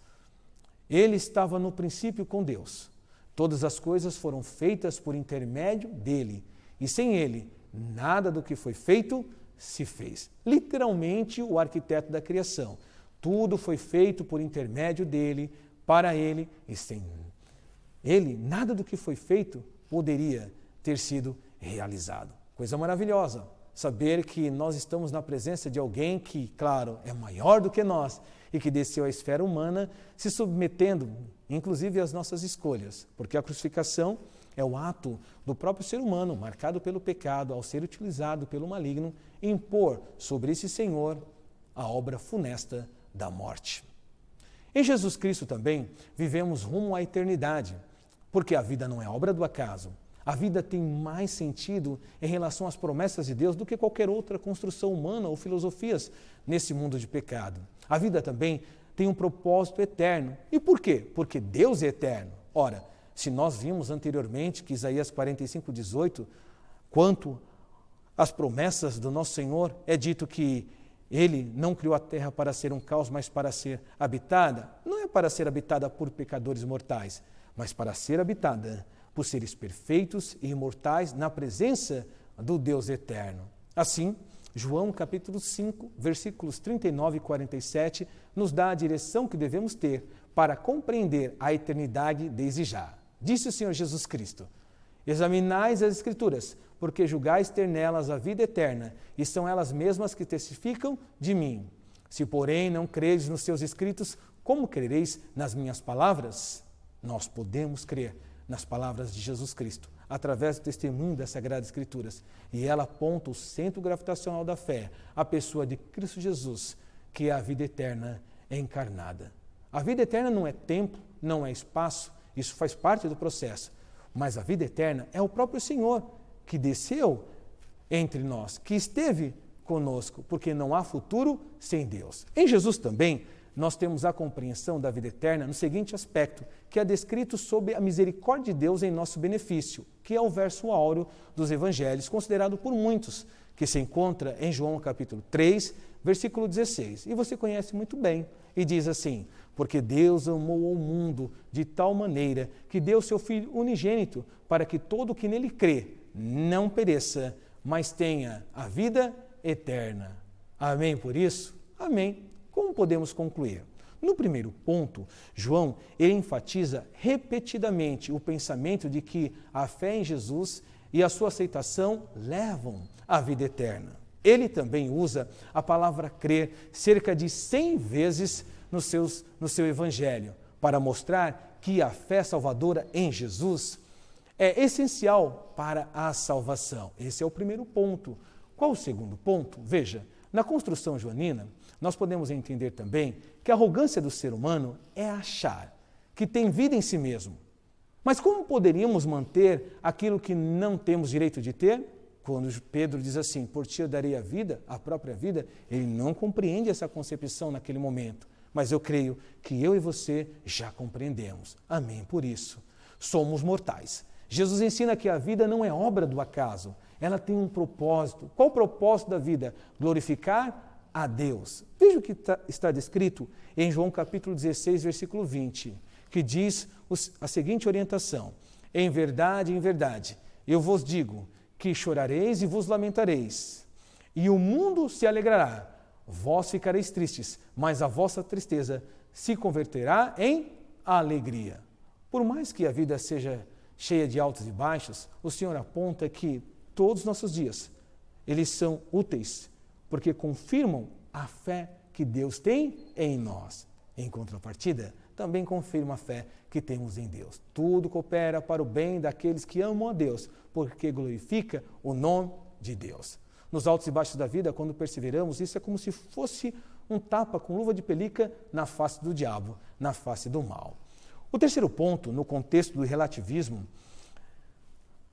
Ele estava no princípio com Deus. Todas as coisas foram feitas por intermédio dele, e sem ele, nada do que foi feito se fez. Literalmente, o arquiteto da criação. Tudo foi feito por intermédio dele, para ele, e sem ele, nada do que foi feito poderia ter sido realizado. Coisa maravilhosa, saber que nós estamos na presença de alguém que, claro, é maior do que nós e que desceu à esfera humana, se submetendo, inclusive, às nossas escolhas, porque a crucificação é o ato do próprio ser humano, marcado pelo pecado, ao ser utilizado pelo maligno, impor sobre esse Senhor a obra funesta da morte. Em Jesus Cristo também vivemos rumo à eternidade, porque a vida não é obra do acaso. A vida tem mais sentido em relação às promessas de Deus do que qualquer outra construção humana ou filosofias nesse mundo de pecado. A vida também tem um propósito eterno. E por quê? Porque Deus é eterno. Ora, se nós vimos anteriormente que Isaías 45:18, quanto às promessas do nosso Senhor, é dito que Ele não criou a terra para ser um caos, mas para ser habitada. Não é para ser habitada por pecadores mortais, mas para ser habitada por seres perfeitos e imortais na presença do Deus eterno. Assim, João capítulo 5, versículos 39 e 47, nos dá a direção que devemos ter para compreender a eternidade desde já. Disse o Senhor Jesus Cristo: examinais as Escrituras, porque julgais ter nelas a vida eterna, e são elas mesmas que testificam de mim. Se, porém, não credes nos seus escritos, como crereis nas minhas palavras? Nós podemos crer nas palavras de Jesus Cristo, através do testemunho das Sagradas Escrituras. E ela aponta o centro gravitacional da fé, a pessoa de Cristo Jesus, que é a vida eterna encarnada. A vida eterna não é tempo, não é espaço, isso faz parte do processo. Mas a vida eterna é o próprio Senhor, que desceu entre nós, que esteve conosco, porque não há futuro sem Deus. Em Jesus também, nós temos a compreensão da vida eterna no seguinte aspecto, que é descrito sob a misericórdia de Deus em nosso benefício, que é o verso áureo dos evangelhos, considerado por muitos, que se encontra em João capítulo 3, versículo 16. E você conhece muito bem, e diz assim: porque Deus amou o mundo de tal maneira que deu seu Filho unigênito, para que todo o que nele crê não pereça, mas tenha a vida eterna. Amém por isso? Amém. Como podemos concluir? No primeiro ponto, João ele enfatiza repetidamente o pensamento de que a fé em Jesus e a sua aceitação levam à vida eterna. Ele também usa a palavra crer cerca de 100 vezes no seu evangelho, para mostrar que a fé salvadora em Jesus é essencial para a salvação. Esse é o primeiro ponto. Qual o segundo ponto? Veja, na construção joanina, nós podemos entender também que a arrogância do ser humano é achar que tem vida em si mesmo. Mas como poderíamos manter aquilo que não temos direito de ter? Quando Pedro diz assim: por ti eu darei a vida, a própria vida, ele não compreende essa concepção naquele momento. Mas eu creio que eu e você já compreendemos. Amém por isso. Somos mortais. Jesus ensina que a vida não é obra do acaso. Ela tem um propósito. Qual o propósito da vida? Glorificar a Deus. Veja o que está descrito em João capítulo 16, versículo 20, que diz a seguinte orientação: em verdade, eu vos digo que chorareis e vos lamentareis, e o mundo se alegrará. Vós ficareis tristes, mas a vossa tristeza se converterá em alegria. Por mais que a vida seja cheia de altos e baixos, o Senhor aponta que todos os nossos dias, eles são úteis, porque confirmam a fé que Deus tem em nós. Em contrapartida, também confirma a fé que temos em Deus. Tudo coopera para o bem daqueles que amam a Deus, porque glorifica o nome de Deus. Nos altos e baixos da vida, quando perseveramos, isso é como se fosse um tapa com luva de pelica na face do diabo, na face do mal. O terceiro ponto, no contexto do relativismo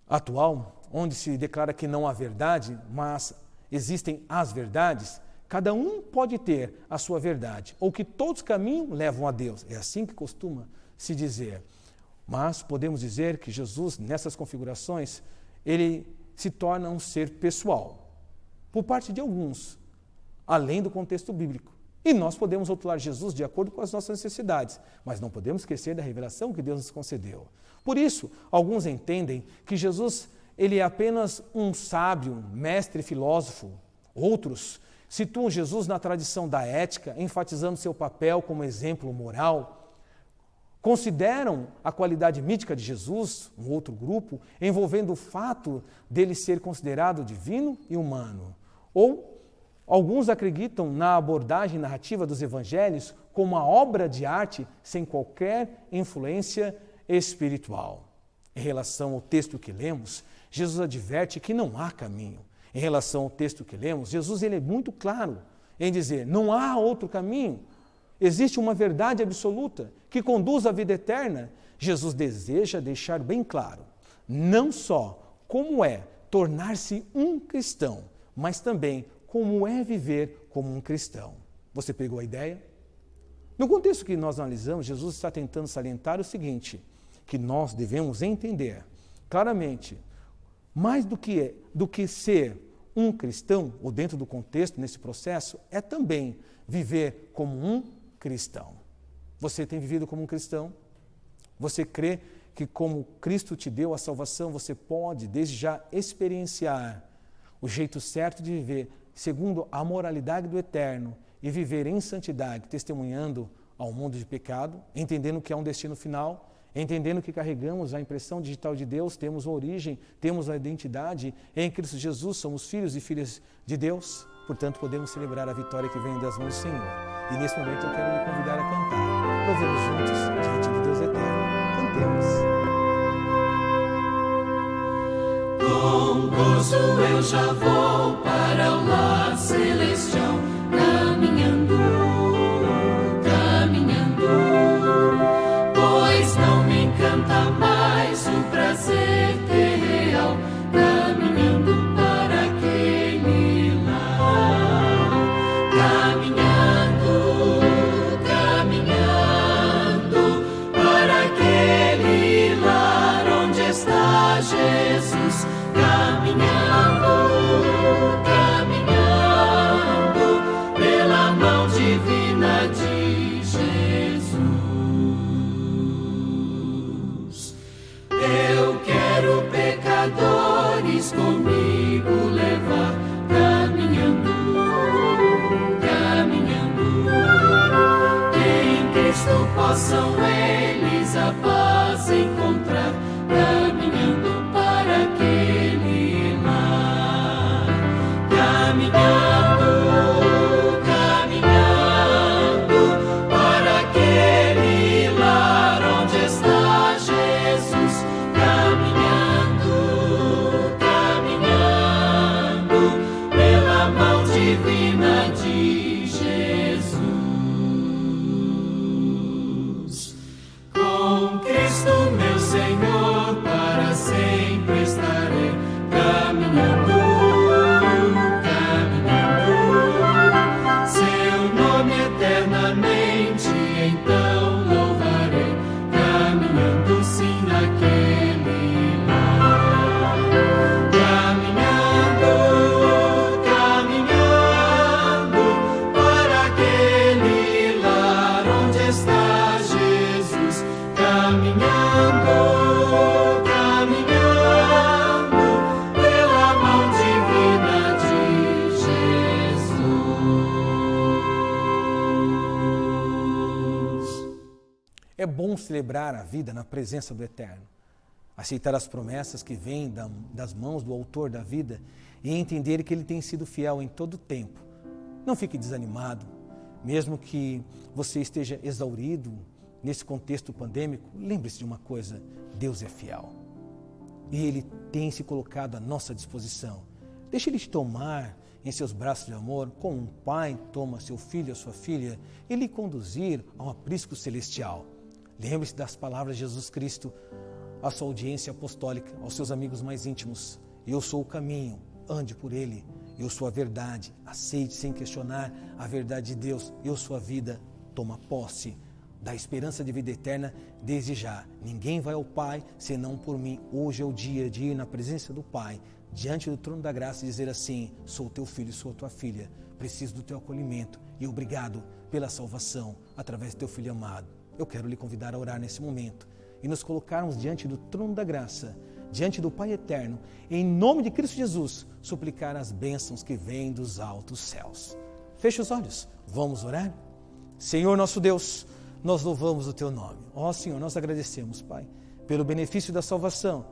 atual, onde se declara que não há verdade, mas existem as verdades, cada um pode ter a sua verdade, ou que todos os caminhos levam a Deus. É assim que costuma se dizer. Mas podemos dizer que Jesus, nessas configurações, ele se torna um ser pessoal, por parte de alguns, além do contexto bíblico. E nós podemos rotular Jesus de acordo com as nossas necessidades, mas não podemos esquecer da revelação que Deus nos concedeu. Por isso, alguns entendem que Jesus ele é apenas um sábio, um mestre filósofo. Outros situam Jesus na tradição da ética, enfatizando seu papel como exemplo moral. Consideram a qualidade mítica de Jesus, um outro grupo, envolvendo o fato dele ser considerado divino e humano. Ou alguns acreditam na abordagem narrativa dos evangelhos como uma obra de arte sem qualquer influência espiritual. Em relação ao texto que lemos, Jesus adverte que não há caminho. Em relação ao texto que lemos, Jesus ele é muito claro em dizer: não há outro caminho. existe uma verdade absoluta que conduz à vida eterna, Jesus deseja deixar bem claro, não só como é tornar-se um cristão, mas também como é viver como um cristão. Você pegou a ideia? No contexto que nós analisamos, Jesus está tentando salientar o seguinte, que nós devemos entender claramente, mais do que ser um cristão, ou dentro do contexto, nesse processo, é também viver como um cristão. Você tem vivido como um cristão? Você crê que como Cristo te deu a salvação, você pode, desde já, experienciar o jeito certo de viver, segundo a moralidade do eterno, e viver em santidade, testemunhando ao mundo de pecado, entendendo que há um destino final, entendendo que carregamos a impressão digital de Deus, temos a origem, temos a identidade, em Cristo Jesus somos filhos e filhas de Deus, portanto podemos celebrar a vitória que vem das mãos do Senhor. E nesse momento eu quero lhe convidar a cantar. Louvemos juntos diante de Deus eterno. Cantemos. Com gozo eu já vou para o lar celestial, caminhando, caminhando, pois não me encanta mais o prazer real, caminhando para aquele lar, caminhando, caminhando para aquele lar onde está Jesus, caminhando, caminhando pela mão divina de Jesus. Eu quero pecadores comigo levar, caminhando, caminhando, que em Cristo possam eles a paz encontrar, caminhando para aquele lar, caminhando, caminhando para aquele lar onde está Jesus, caminhando, caminhando pela mão divina de Jesus. Com Cristo meu Senhor para sempre estarei, caminhando, caminhando, seu nome eternamente então louvarei, caminhando sim naquele lar, caminhando, caminhando para aquele lar onde está Jesus, caminhando, caminhando pela mão divina de Jesus. É bom celebrar a vida na presença do Eterno, aceitar as promessas que vêm das mãos do Autor da vida e entender que Ele tem sido fiel em todo o tempo. Não fique desanimado, mesmo que você esteja exaurido nesse contexto pandêmico, lembre-se de uma coisa, Deus é fiel. E Ele tem se colocado à nossa disposição. Deixe Ele te tomar em seus braços de amor, como um pai toma seu filho, a sua filha, e lhe conduzir a um aprisco celestial. Lembre-se das palavras de Jesus Cristo à sua audiência apostólica, aos seus amigos mais íntimos. Eu sou o caminho, ande por ele. Eu sou a verdade, aceite sem questionar a verdade de Deus. Eu sou a vida, toma posse da esperança de vida eterna desde já. Ninguém vai ao Pai senão por mim. Hoje é o dia de ir na presença do Pai, diante do trono da graça e dizer assim: sou teu filho, sou tua filha, preciso do teu acolhimento e obrigado pela salvação através do teu filho amado. Eu quero lhe convidar a orar nesse momento e nos colocarmos diante do trono da graça, diante do Pai eterno, em nome de Cristo Jesus, suplicar as bênçãos que vêm dos altos céus. Feche os olhos, vamos orar? Senhor nosso Deus, nós louvamos o teu nome. Ó Senhor, nós agradecemos, Pai, pelo benefício da salvação,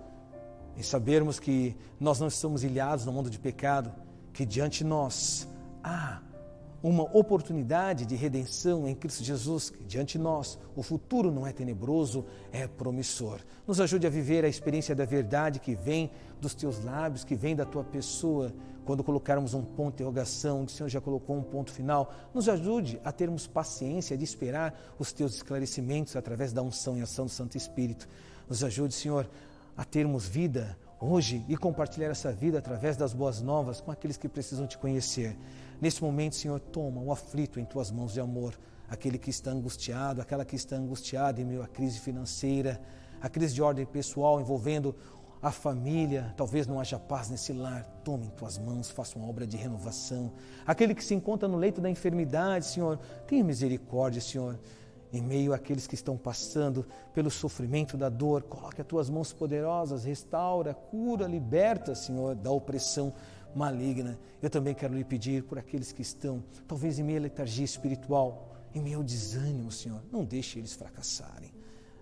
em sabermos que nós não estamos ilhados no mundo de pecado, que diante de nós há uma oportunidade de redenção em Cristo Jesus, que diante de nós o futuro não é tenebroso, é promissor. Nos ajude a viver a experiência da verdade que vem dos teus lábios, que vem da tua pessoa. Quando colocarmos um ponto de interrogação, que o Senhor já colocou um ponto final, nos ajude a termos paciência de esperar os teus esclarecimentos através da unção e ação do Santo Espírito. Nos ajude, Senhor, a termos vida hoje e compartilhar essa vida através das boas novas com aqueles que precisam te conhecer. Nesse momento, Senhor, toma o aflito em tuas mãos de amor, aquele que está angustiado, aquela que está angustiada em meio à crise financeira, a crise de ordem pessoal envolvendo a família, talvez não haja paz nesse lar. Toma em tuas mãos, faça uma obra de renovação. Aquele que se encontra no leito da enfermidade, Senhor, tenha misericórdia, Senhor. Em meio àqueles que estão passando pelo sofrimento da dor, coloque as tuas mãos poderosas, restaura, cura, liberta, Senhor, da opressão maligna. Eu também quero lhe pedir por aqueles que estão, talvez em meio à letargia espiritual, em meio ao desânimo, Senhor, não deixe eles fracassarem.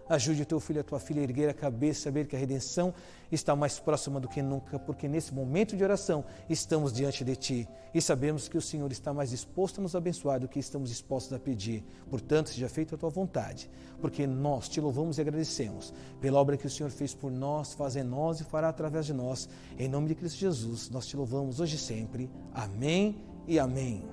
Ajude o teu filho e a tua filha a erguer a cabeça, saber que a redenção está mais próxima do que nunca, porque nesse momento de oração estamos diante de ti e sabemos que o Senhor está mais disposto a nos abençoar do que estamos dispostos a pedir. Portanto, seja feita a tua vontade, porque nós te louvamos e agradecemos pela obra que o Senhor fez por nós, faz em nós e fará através de nós. Em nome de Cristo Jesus, nós te louvamos hoje e sempre. Amém e amém.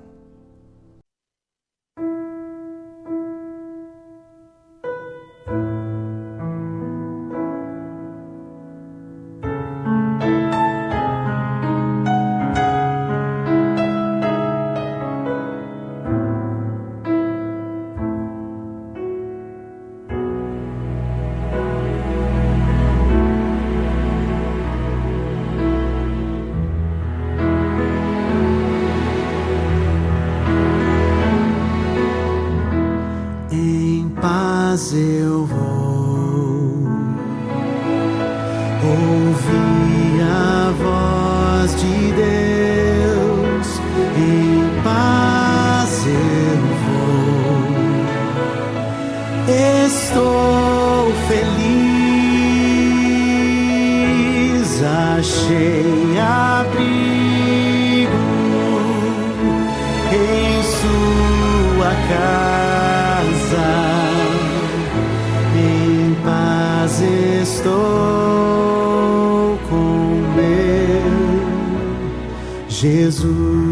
Eu vou ouvir a voz de Deus, em paz eu vou, estou feliz, achei abrigo em sua casa. Estou com meu Jesus.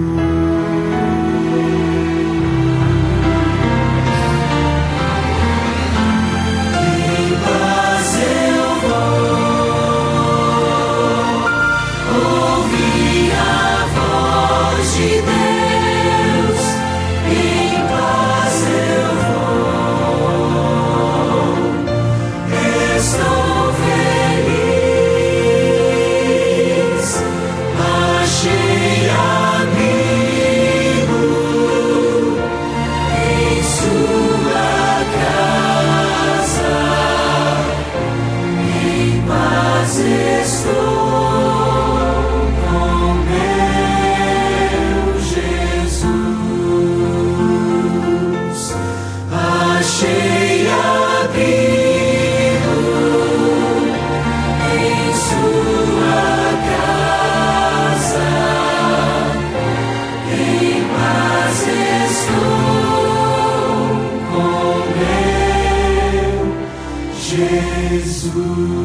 Jesus.